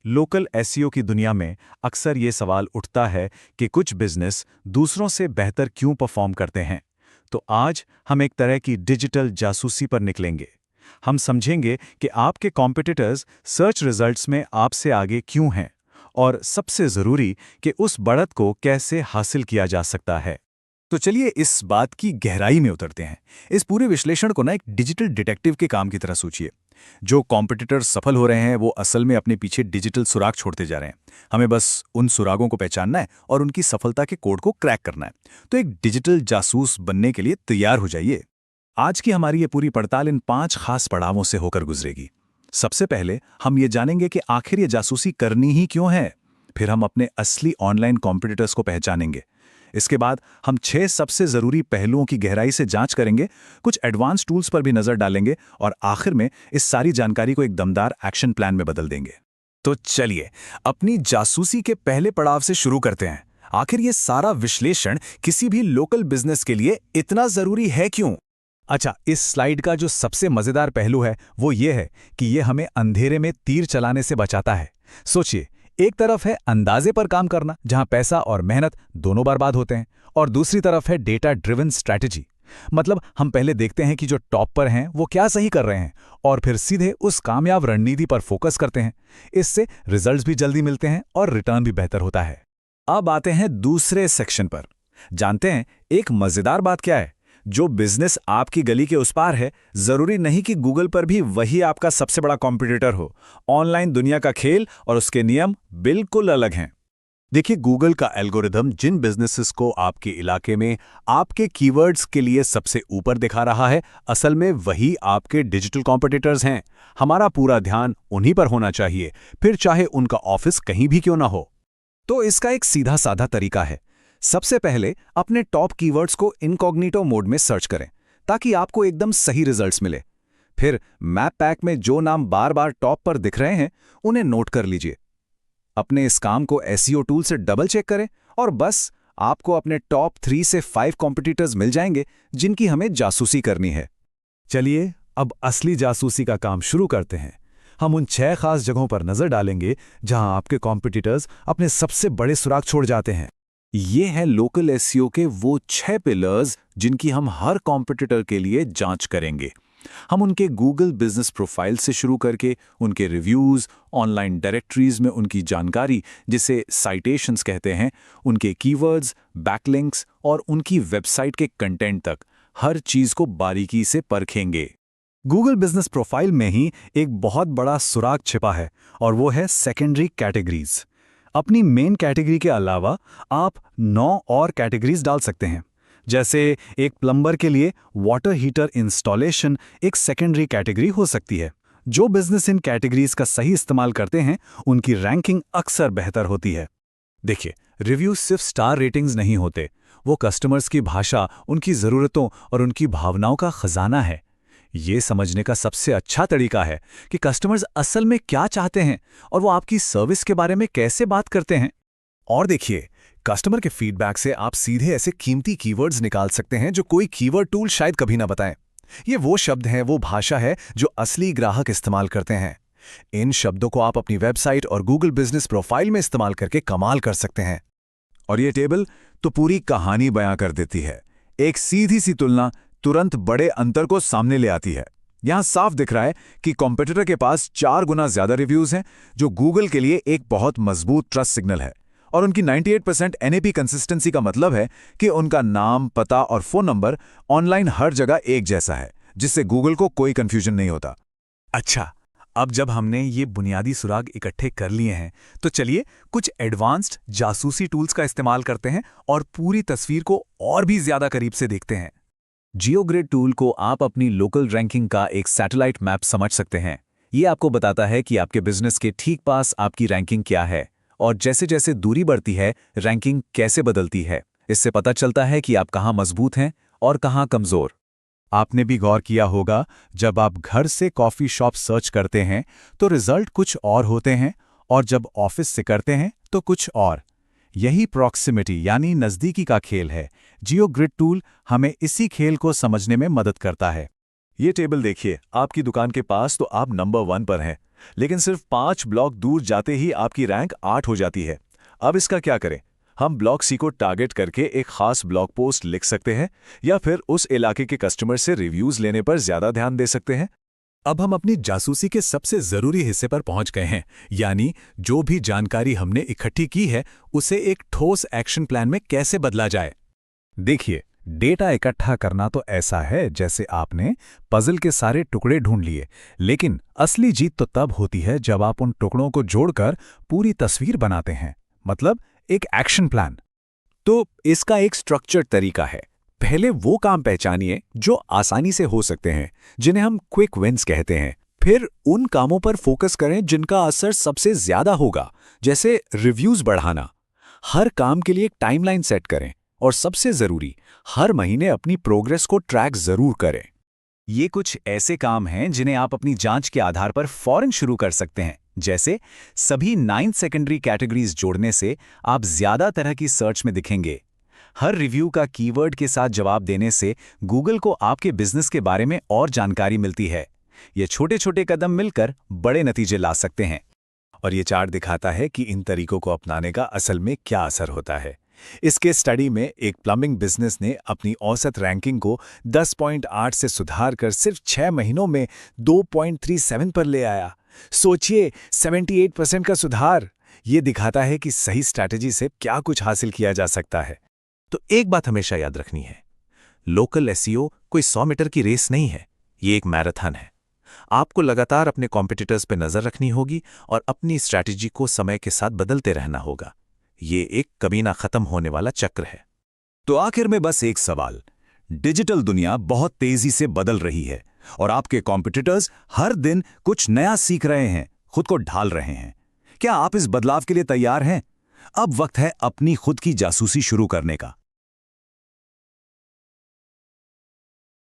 Local SEO की दुनिया में अक्सर ये सवाल उठता है कि कुछ बिजनेस दूसरों से बेहतर क्यों परफॉर्म करते हैं। तो आज हम एक तरह की डिजिटल जासूसी पर निकलेंगे। हम समझेंगे कि आपके कॉम्पिटिटर्स सर्च रिजल्ट्स में आपसे आगे क्यों हैं, और सबसे ज़रूरी कि उस बढ़त को कैसे हासिल किया जा सकता है। तो चलिए इस बात की गहराई में उतरते हैं। इस पूरे विश्लेषण को ना एक डिजिटल डिटेक्टिव के काम की तरह सोचिए। जो कॉम्पिटिटर सफल हो रहे हैं वो असल में अपने पीछे डिजिटल सुराग छोड़ते जा रहे हैं। हमें बस उन सुरागों को पहचानना है और उनकी सफलता के कोड को क्रैक करना है। तो एक डिजिटल जासूस बनने के लिए तैयार हो जाइए। आज की हमारी ये पूरी पड़ताल इन 5 खास पड़ावों से होकर गुजरेगी। सबसे पहले हम ये जानेंगे कि आखिर ये जासूसी करनी ही क्यों है। फिर हम अपने असली ऑनलाइन कॉम्पिटिटर्स को पहचानेंगे। इसके बाद हम 6 सबसे जरूरी पहलुओं की गहराई से जांच करेंगे, कुछ एडवांस टूल्स पर भी नजर डालेंगे और आखिर में इस सारी जानकारी को एक दमदार एक्शन प्लान में बदल देंगे। तो चलिए अपनी जासूसी के पहले पड़ाव से शुरू करते हैं। आखिर ये सारा विश्लेषण किसी भी लोकल बिजनेस के लिए इतना जरूरी है क्यों? अच्छा, इस स्लाइड का जो सबसे मजेदार पहलू है वो ये है कि ये हमें अंधेरे में तीर चलाने से बचाता है। सोचिए, एक तरफ है अंदाजे पर काम करना जहां पैसा और मेहनत दोनों बर्बाद होते हैं, और दूसरी तरफ है डेटा ड्रिवन स्ट्रैटेजी। मतलब हम पहले देखते हैं कि जो टॉप पर हैं वो क्या सही कर रहे हैं और फिर सीधे उस कामयाब रणनीति पर फोकस करते हैं। इससे रिजल्ट्स भी जल्दी मिलते हैं और रिटर्न भी बेहतर होता है। अब आते हैं दूसरे सेक्शन पर। जानते हैं एक मजेदार बात क्या है? जो बिजनेस आपकी गली के उस पार है, जरूरी नहीं कि गूगल पर भी वही आपका सबसे बड़ा कॉम्पिटिटर हो। ऑनलाइन दुनिया का खेल और उसके नियम बिल्कुल अलग हैं। देखिए, गूगल का एल्गोरिदम जिन बिजनेसेस को आपके इलाके में आपके कीवर्ड्स के लिए सबसे ऊपर दिखा रहा है, असल में वही आपके डिजिटल कॉम्पिटिटर्स हैं। हमारा पूरा ध्यान उन्हीं पर होना चाहिए, फिर चाहे उनका ऑफिस कहीं भी क्यों ना हो। तो इसका एक सीधा साधा तरीका है। सबसे पहले अपने टॉप कीवर्ड्स को इनकॉग्निटो मोड में सर्च करें ताकि आपको एकदम सही रिजल्ट्स मिले। फिर मैप पैक में जो नाम बार बार टॉप पर दिख रहे हैं उन्हें नोट कर लीजिए। अपने इस काम को एसईओ टूल से डबल चेक करें और बस आपको अपने टॉप 3 से 5 कॉम्पिटिटर्स मिल जाएंगे जिनकी हमें जासूसी करनी है। चलिए अब असली जासूसी का काम शुरू करते हैं। हम उन 6 खास जगहों पर नजर डालेंगे जहां आपके कॉम्पिटिटर्स अपने सबसे बड़े सुराग छोड़ जाते हैं। ये है लोकल एसईओ के वो 6 पिलर्स जिनकी हम हर कॉम्पिटिटर के लिए जांच करेंगे। हम उनके गूगल बिजनेस प्रोफाइल से शुरू करके उनके रिव्यूज, ऑनलाइन डायरेक्टरीज में उनकी जानकारी जिसे साइटेशंस कहते हैं, उनके कीवर्ड्स, बैकलिंक्स और उनकी वेबसाइट के कंटेंट तक हर चीज को बारीकी से परखेंगे। गूगल बिजनेस प्रोफाइल में ही एक बहुत बड़ा सुराग छिपा है और वो है सेकेंडरी कैटेगरीज। अपनी मेन कैटेगरी के अलावा आप 9 और कैटेगरीज डाल सकते हैं। जैसे एक प्लम्बर के लिए वाटर हीटर इंस्टॉलेशन एक सेकेंडरी कैटेगरी हो सकती है। जो बिजनेस इन कैटेगरीज का सही इस्तेमाल करते हैं उनकी रैंकिंग अक्सर बेहतर होती है। देखिए, रिव्यू सिर्फ स्टार रेटिंग्स नहीं होते, वो कस्टमर्स की भाषा, उनकी ज़रूरतों और उनकी भावनाओं का खजाना है। ये समझने का सबसे अच्छा तरीका है कि कस्टमर्स असल में क्या चाहते हैं और वो आपकी सर्विस के बारे में कैसे बात करते हैं। और देखिए, कस्टमर के फीडबैक से आप सीधे ऐसे कीमती कीवर्ड्स निकाल सकते हैं जो कोई कीवर्ड टूल शायद कभी ना बताएं। ये वो शब्द हैं, वो भाषा है जो असली ग्राहक इस्तेमाल करते हैं। इन शब्दों को आप अपनी वेबसाइट और गूगल बिजनेस प्रोफाइल में इस्तेमाल करके कमाल कर सकते हैं। और ये टेबल तो पूरी कहानी बयां कर देती है। एक सीधी सी तुलना तुरंत बड़े अंतर को सामने ले आती है। यहां साफ दिख रहा है कि कॉम्पिटिटर के पास 4 गुना ज्यादा रिव्यूज हैं, जो गूगल के लिए एक बहुत मजबूत ट्रस्ट सिग्नल है। और उनकी 98% एनएपी कंसिस्टेंसी का मतलब है कि उनका नाम, पता और फोन नंबर ऑनलाइन हर जगह एक जैसा है, जिससे गूगल को कोई कंफ्यूजन नहीं होता। अच्छा, अब जब हमने ये बुनियादी सुराग इकट्ठे कर लिए हैं, तो चलिए कुछ एडवांस्ड जासूसी टूल्स का इस्तेमाल करते हैं और पूरी तस्वीर को और भी ज्यादा करीब से देखते हैं। जियोग्रिड टूल को आप अपनी लोकल रैंकिंग का एक सैटेलाइट मैप समझ सकते हैं। ये आपको बताता है कि आपके बिजनेस के ठीक पास आपकी रैंकिंग क्या है और जैसे जैसे दूरी बढ़ती है, रैंकिंग कैसे बदलती है। इससे पता चलता है कि आप कहाँ मजबूत हैं और कहाँ कमजोर। आपने भी गौर किया होगा, जब आप घर से कॉफी शॉप सर्च करते हैं तो रिजल्ट कुछ और होते हैं, और जब ऑफिस से करते हैं तो कुछ और। यही प्रॉक्सिमिटी यानी नज़दीकी का खेल है। जियोग्रिड टूल हमें इसी खेल को समझने में मदद करता है। ये टेबल देखिए, आपकी दुकान के पास तो आप नंबर 1 पर हैं, लेकिन सिर्फ 5 ब्लॉक दूर जाते ही आपकी रैंक 8 हो जाती है। अब इसका क्या करें? हम ब्लॉक सी को टारगेट करके एक खास ब्लॉग पोस्ट लिख सकते हैं या फिर उस इलाके के कस्टमर से रिव्यूज लेने पर ज्यादा ध्यान दे सकते हैं। अब हम अपनी जासूसी के सबसे जरूरी हिस्से पर पहुंच गए हैं, यानी जो भी जानकारी हमने इकट्ठी की है उसे एक ठोस एक्शन प्लान में कैसे बदला जाए। देखिए, डेटा इकट्ठा करना तो ऐसा है जैसे आपने पजल के सारे टुकड़े ढूंढ लिए, लेकिन असली जीत तो तब होती है जब आप उन टुकड़ों को जोड़कर पूरी तस्वीर बनाते हैं, मतलब एक एक्शन प्लान। तो इसका एक स्ट्रक्चर्ड तरीका है। पहले वो काम पहचानिए जो आसानी से हो सकते हैं, जिन्हें हम क्विक विन्स कहते हैं। फिर उन कामों पर फोकस करें जिनका असर सबसे ज्यादा होगा, जैसे रिव्यूज बढ़ाना। हर काम के लिए एक टाइमलाइन सेट करें और सबसे जरूरी, हर महीने अपनी प्रोग्रेस को ट्रैक जरूर करें। ये कुछ ऐसे काम हैं जिन्हें आप अपनी जांच के आधार पर फौरन शुरू कर सकते हैं। जैसे सभी 9 सेकेंडरी कैटेगरीज जोड़ने से आप ज्यादा तरह की सर्च में दिखेंगे। हर रिव्यू का कीवर्ड के साथ जवाब देने से गूगल को आपके बिजनेस के बारे में और जानकारी मिलती है। ये छोटे छोटे कदम मिलकर बड़े नतीजे ला सकते हैं। और ये चार्ट दिखाता है कि इन तरीकों को अपनाने का असल में क्या असर होता है। इसके स्टडी में एक प्लम्बिंग बिजनेस ने अपनी औसत रैंकिंग को 10.8 से सुधार कर सिर्फ 6 महीनों में 2.37 पर ले आया। सोचिए, 78% का सुधार। ये दिखाता है कि सही स्ट्रैटेजी से क्या कुछ हासिल किया जा सकता है। तो एक बात हमेशा याद रखनी है, लोकल एसईओ कोई 100 मीटर की रेस नहीं है, ये एक मैराथन है। आपको लगातार अपने कॉम्पिटिटर्स पर नजर रखनी होगी और अपनी स्ट्रैटेजी को समय के साथ बदलते रहना होगा। ये एक कभी ना खत्म होने वाला चक्र है। तो आखिर में बस एक सवाल, डिजिटल दुनिया बहुत तेजी से बदल रही है और आपके कॉम्पिटिटर्स हर दिन कुछ नया सीख रहे हैं, खुद को ढाल रहे हैं। क्या आप इस बदलाव के लिए तैयार हैं? अब वक्त है अपनी खुद की जासूसी शुरू करने का।